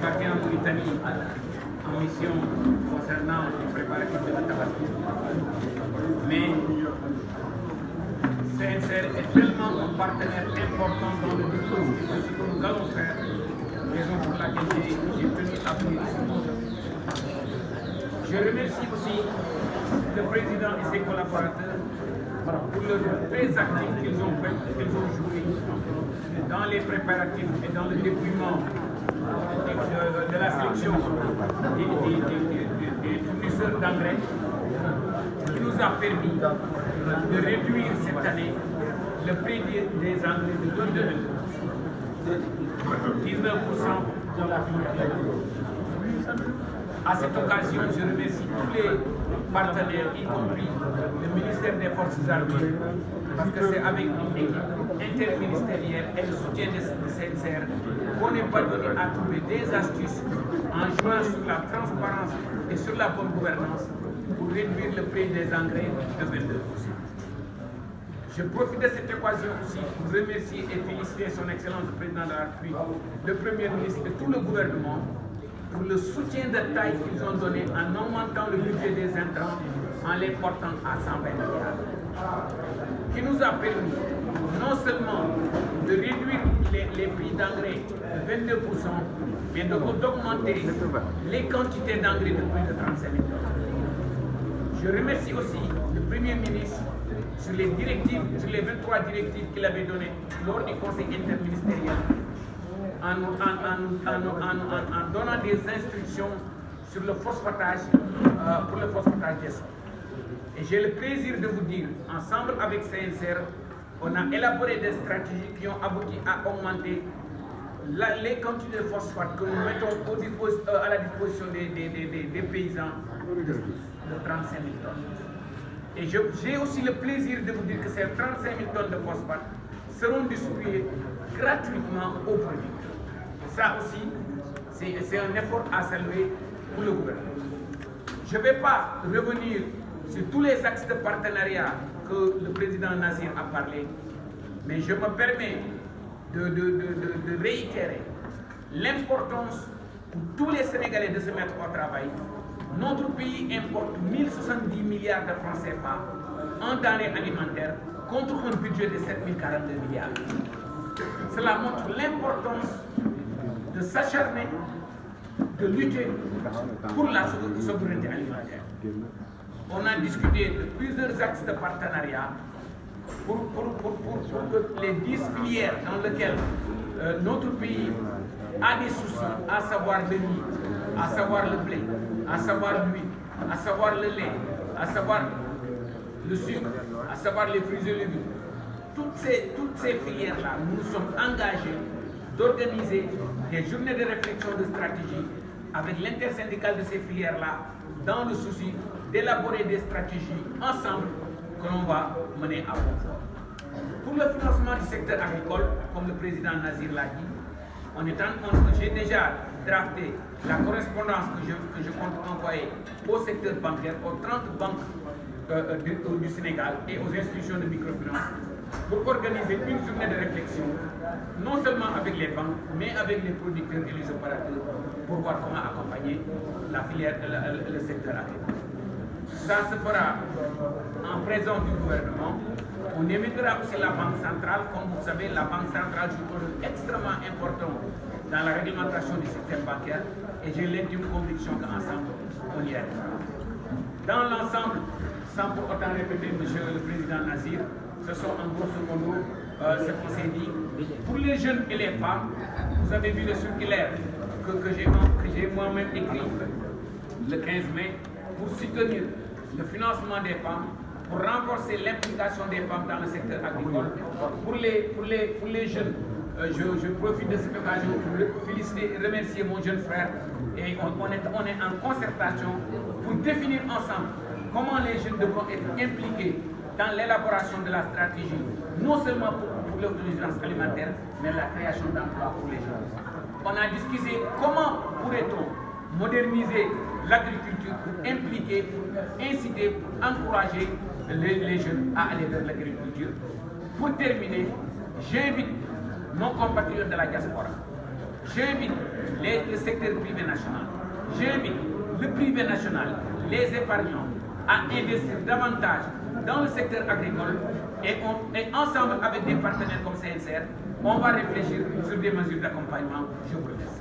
débarqué en Mauritanie en mission concernant les préparatifs de la Tabaski. Mais CNCR est tellement un partenaire important dans le dispositif de ce que nous allons faire, raison pour laquelle j'ai tenu à venir ici. Je remercie aussi le président et ses collaborateurs pour le rôle très actif qu'ils ont joué dans les préparatifs et dans le déploiement de la sélection des fournisseurs d'engrais, qui nous a permis de réduire cette année le prix des engrais de 19% pour la filière. À cette occasion, je remercie tous les partenaires, y compris le ministère des Forces armées, parce que c'est avec une équipe interministérielle et le soutien de CNCR qu'on est parvenu à trouver des astuces en jouant sur la transparence et sur la bonne gouvernance pour réduire le prix des engrais de 22%. Je profite de cette occasion aussi pour remercier et féliciter son Excellence le Président de la République, le Premier ministre et tout le gouvernement pour le soutien de taille qu'ils ont donné en augmentant le budget des intrants en les portant à 120 milliards. Qui nous a permis non seulement de réduire les prix d'engrais de 22%, mais d'augmenter les quantités d'engrais de plus de 35 000 tonnes. Je remercie aussi le Premier ministre sur les directives, sur les 23 directives qu'il avait données lors du Conseil interministériel, en donnant des instructions sur le phosphatage, pour le phosphatage des sols. Et j'ai le plaisir de vous dire, ensemble avec CNCR, on a élaboré des stratégies qui ont abouti à augmenter les quantités de phosphate que nous mettons à la disposition des paysans de 35 000 tonnes. Et j'ai aussi le plaisir de vous dire que ces 35 000 tonnes de phosphate seront distribuées gratuitement aux producteurs. Ça aussi, c'est un effort à saluer pour le gouvernement. Je ne vais pas revenir sur tous les axes de partenariat que le président Nazir a parlé, mais je me permets de réitérer l'importance pour tous les Sénégalais de se mettre au travail. Notre pays importe 1070 milliards de francs CFA en denrées alimentaires contre un budget de 7042 milliards. Cela montre l'importance de s'acharner, de lutter pour la souveraineté alimentaire. On a discuté de plusieurs axes de partenariat pour que les 10 filières dans lesquelles notre pays a des soucis, à savoir le riz, à savoir le blé, à savoir l'huile, à savoir le lait, à savoir le sucre, à savoir les fruits et légumes. Toutes ces filières-là, nous nous sommes engagés d'organiser des journées de réflexion de stratégie avec l'intersyndicale de ces filières-là dans le souci d'élaborer des stratégies ensemble que l'on va mener à bon port. Pour le financement du secteur agricole, comme le président Nazir l'a dit, j'ai déjà drafté la correspondance que je compte envoyer au secteur bancaire, aux 30 banques du Sénégal et aux institutions de microfinance pour organiser une journée de réflexion, non seulement avec les banques, mais avec les producteurs et les opérateurs, pour voir comment accompagner la filière, le secteur agricole. Ça se fera en présence du gouvernement. On invitera aussi la Banque centrale. Comme vous savez, la Banque centrale joue un rôle extrêmement important dans la réglementation du système bancaire et j'ai l'intime conviction qu'ensemble, on y arrivera. Dans l'ensemble, sans pour autant répéter, Monsieur le Président Nazir, ce sont en grosso modo ce qu'on s'est dit. Pour les jeunes et les femmes, vous avez vu le circulaire que j'ai moi-même écrit le 15 mai pour soutenir le financement des femmes, pour renforcer l'implication des femmes dans le secteur agricole. Pour les jeunes, je profite de cette occasion pour féliciter et remercier mon jeune frère. Et on est en concertation pour définir ensemble comment les jeunes devront être impliqués dans l'élaboration de la stratégie, non seulement pour l'autosuffisance alimentaire, mais la création d'emplois pour les jeunes. On a discuté comment pourrait-on moderniser l'agriculture pour impliquer, pour inciter, pour encourager les jeunes à aller vers l'agriculture. Pour terminer, j'invite nos compatriotes de la diaspora J'invite le secteur privé national, j'invite le privé national, les épargnants à investir davantage dans le secteur agricole et ensemble avec des partenaires comme CNCR, on va réfléchir sur des mesures d'accompagnement. Je vous remercie.